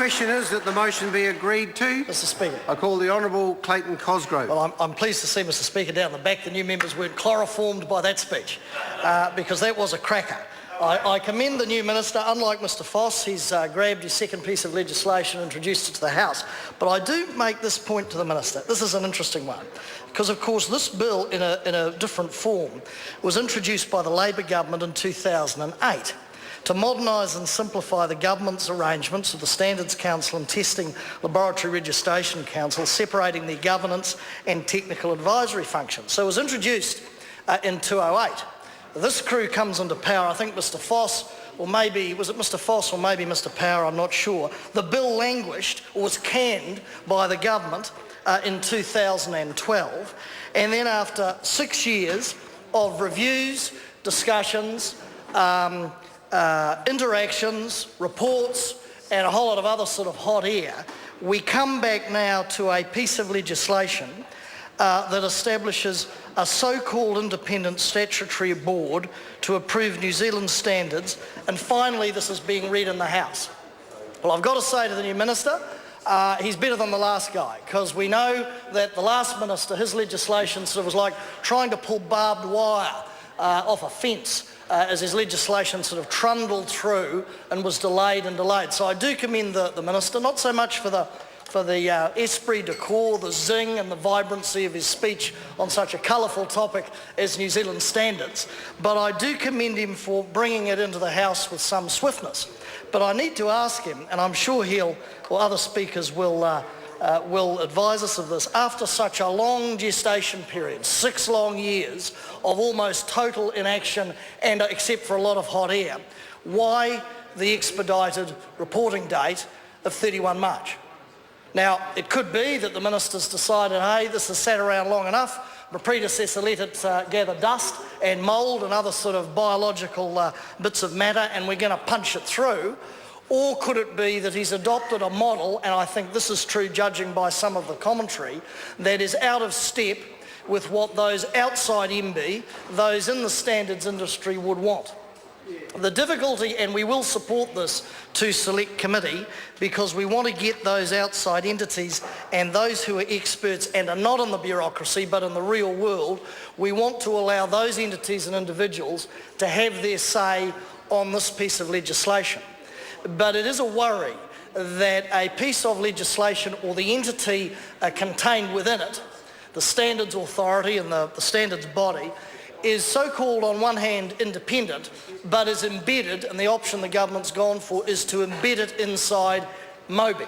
question is that the motion be agreed to. Mr Speaker. I call the Honourable Clayton Cosgrove. Well, I'm pleased to see, Mr Speaker, down the back the new members weren't chloroformed by that speech, because that was a cracker. I commend the new minister. Unlike Mr Foss, he's grabbed his second piece of legislation and introduced it to the House. But I do make this point to the minister. This is an interesting one, because of course this bill in a different form was introduced by the Labor government in 2008 to modernise and simplify the government's arrangements with the Standards Council and Testing Laboratory Registration Council, separating their governance and technical advisory functions. So it was introduced in 2008. This crew comes into power, I think Mr Foss, or maybe, was it Mr Foss or maybe Mr Power, I'm not sure. The bill languished, or was canned by the government in 2012. And then after 6 years of reviews, discussions, interactions, reports, and a whole lot of other sort of hot air, we come back now to a piece of legislation that establishes a so-called independent statutory board to approve New Zealand standards, and finally this is being read in the House. Well, I've got to say to the new minister, he's better than the last guy, because we know that the last minister, his legislation sort of was like trying to pull barbed wire off a fence as his legislation sort of trundled through and was delayed and delayed. So I do commend the minister, not so much for the esprit de corps, the zing and the vibrancy of his speech on such a colourful topic as New Zealand standards, but I do commend him for bringing it into the House with some swiftness. But I need to ask him, and I'm sure he'll, or other speakers will advise us of this, after such a long gestation period, 6 long years of almost total inaction and except for a lot of hot air, why the expedited reporting date of 31 March? Now, it could be that the minister's decided, hey, this has sat around long enough, my predecessor let it gather dust and mould and other sort of biological bits of matter, and we're going to punch it through. Or could it be that he's adopted a model, and I think this is true judging by some of the commentary, that is out of step with what those outside MB, those in the standards industry would want? The difficulty, and we will support this to select committee, because we want to get those outside entities and those who are experts and are not in the bureaucracy but in the real world, we want to allow those entities and individuals to have their say on this piece of legislation. But it is a worry that a piece of legislation or the entity contained within it, the standards authority and the standards body, is so-called on one hand independent, but is embedded, and the option the government's gone for is to embed it inside MOBI,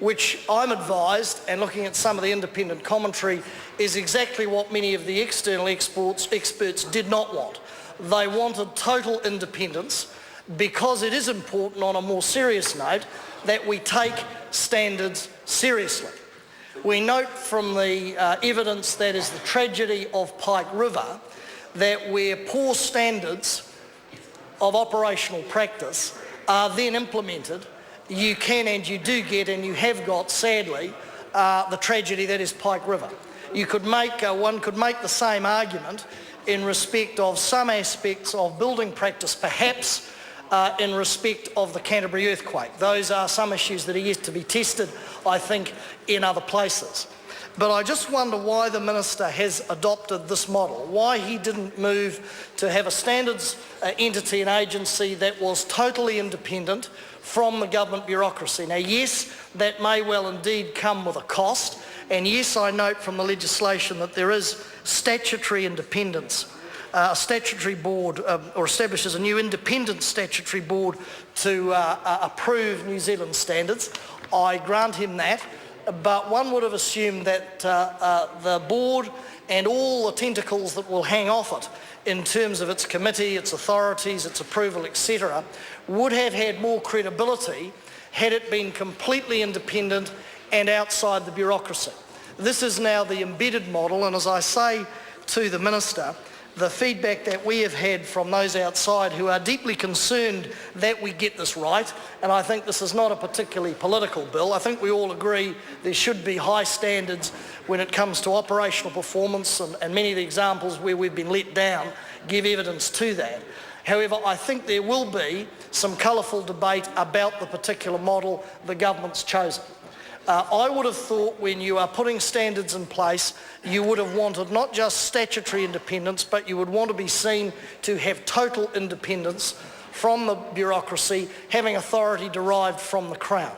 which I'm advised, and looking at some of the independent commentary, is exactly what many of the external experts did not want. They wanted total independence, because it is important, on a more serious note, that we take standards seriously. We note from the evidence that is the tragedy of Pike River that where poor standards of operational practice are then implemented, you can and you do get, and you have got, sadly, the tragedy that is Pike River. You could make, one could make the same argument in respect of some aspects of building practice, perhaps in respect of the Canterbury earthquake. Those are some issues that are yet to be tested, I think, in other places. But I just wonder why the minister has adopted this model, why he didn't move to have a standards entity and agency that was totally independent from the government bureaucracy. Now, yes, that may well indeed come with a cost, and yes, I note from the legislation that there is statutory independence. A statutory board, or establishes a new independent statutory board to approve New Zealand standards. I grant him that, but one would have assumed that the board and all the tentacles that will hang off it in terms of its committee, its authorities, its approval, etc., would have had more credibility had it been completely independent and outside the bureaucracy. This is now the embedded model, and as I say to the minister, the feedback that we have had from those outside who are deeply concerned that we get this right, and I think this is not a particularly political bill. I think we all agree there should be high standards when it comes to operational performance, and many of the examples where we've been let down give evidence to that. However, I think there will be some colourful debate about the particular model the government's chosen. I would have thought when you are putting standards in place, you would have wanted not just statutory independence, but you would want to be seen to have total independence from the bureaucracy, having authority derived from the Crown.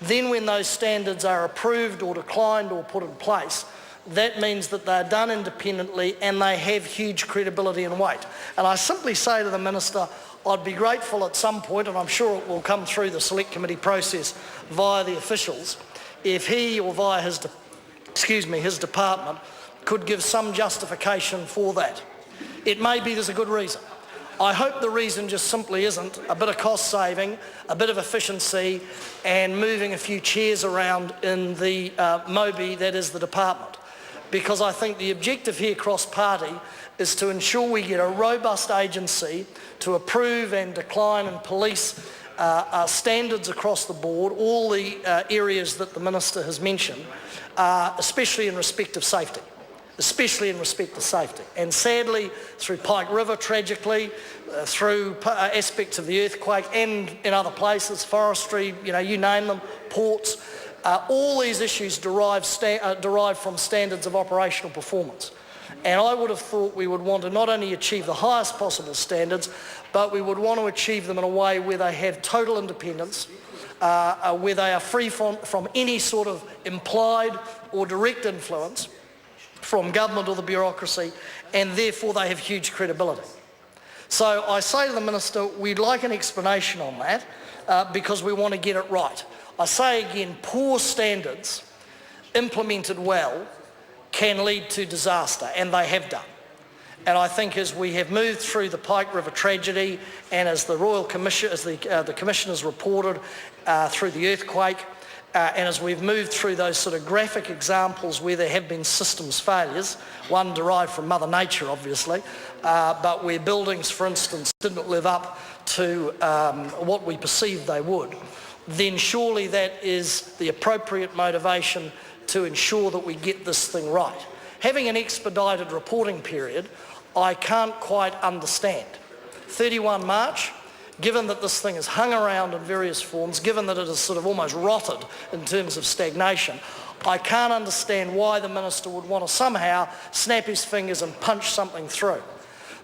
Then when those standards are approved or declined or put in place, that means that they're done independently and they have huge credibility and weight. And I simply say to the Minister, I'd be grateful at some point, and I'm sure it will come through the select committee process via the officials, if he or via his department could give some justification for that. It may be there's a good reason. I hope the reason just simply isn't a bit of cost saving, a bit of efficiency and moving a few chairs around in the Moby that is the department. Because I think the objective here cross-party is to ensure we get a robust agency to approve and decline and police standards across the board, all the areas that the Minister has mentioned, especially in respect of safety. And sadly, through Pike River, tragically, through aspects of the earthquake and in other places, forestry, you name them, ports, all these issues derive from standards of operational performance. And I would have thought we would want to not only achieve the highest possible standards, but we would want to achieve them in a way where they have total independence, where they are free from any sort of implied or direct influence from government or the bureaucracy, and therefore they have huge credibility. So I say to the Minister, we'd like an explanation on that because we want to get it right. I say again, poor standards implemented well can lead to disaster, and they have done. And I think as we have moved through the Pike River tragedy, and as the Royal Commission, as the Commissioners reported through the earthquake, and as we've moved through those sort of graphic examples where there have been systems failures, one derived from Mother Nature obviously, but where buildings, for instance, didn't live up to what we perceived they would, then surely that is the appropriate motivation to ensure that we get this thing right. Having an expedited reporting period, I can't quite understand. 31 March, given that this thing has hung around in various forms, given that it has sort of almost rotted in terms of stagnation, I can't understand why the Minister would want to somehow snap his fingers and punch something through.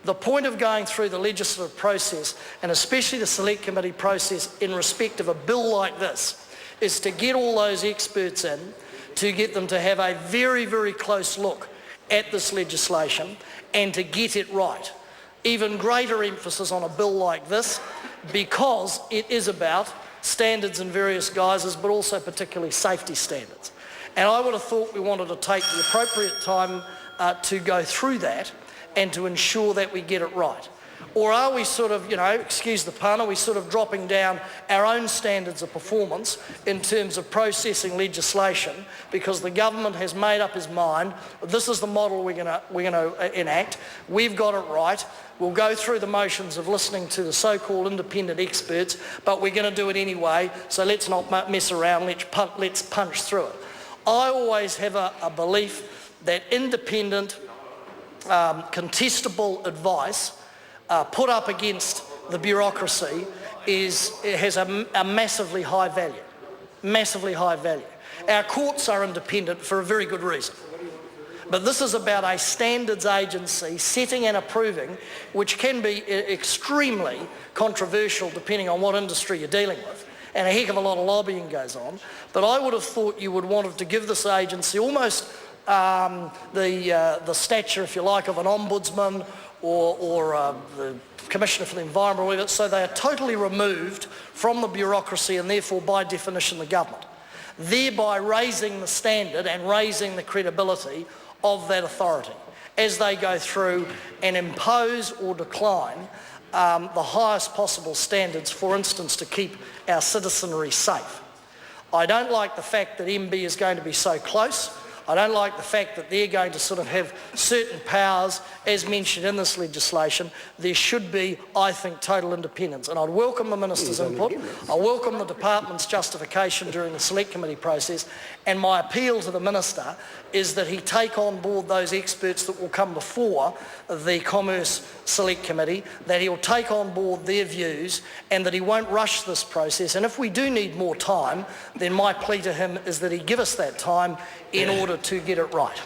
The point of going through the legislative process, and especially the select committee process in respect of a bill like this, is to get all those experts in, to get them to have a very, very close look at this legislation and to get it right. Even greater emphasis on a bill like this because it is about standards in various guises, but also particularly safety standards. And I would have thought we wanted to take the appropriate time to go through that and to ensure that we get it right. Or are we sort of, excuse the pun, are we sort of dropping down our own standards of performance in terms of processing legislation because the government has made up his mind, this is the model we're going to enact, we've got it right, we'll go through the motions of listening to the so-called independent experts, but we're going to do it anyway, so let's not mess around, let's punch through it. I always have a belief that independent, contestable advice put up against the bureaucracy has a massively high value. Our courts are independent for a very good reason. But this is about a standards agency setting and approving, which can be extremely controversial depending on what industry you're dealing with. And a heck of a lot of lobbying goes on. But I would have thought you would want to give this agency almost the stature, if you like, of an ombudsman or the Commissioner for the Environment, or whatever, so they are totally removed from the bureaucracy and therefore by definition the government, thereby raising the standard and raising the credibility of that authority as they go through and impose or decline the highest possible standards, for instance, to keep our citizenry safe. I don't like the fact that MB is going to be so close. I don't like the fact that they're going to sort of have certain powers, as mentioned in this legislation. There should be, I think, total independence. And I'd welcome the Minister's input. I welcome the Department's justification during the Select Committee process. And my appeal to the Minister is that he take on board those experts that will come before the Commerce Select Committee, that he'll take on board their views, and that he won't rush this process. And if we do need more time, then my plea to him is that he give us that time in order to get it right.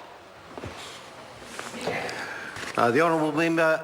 The honourable member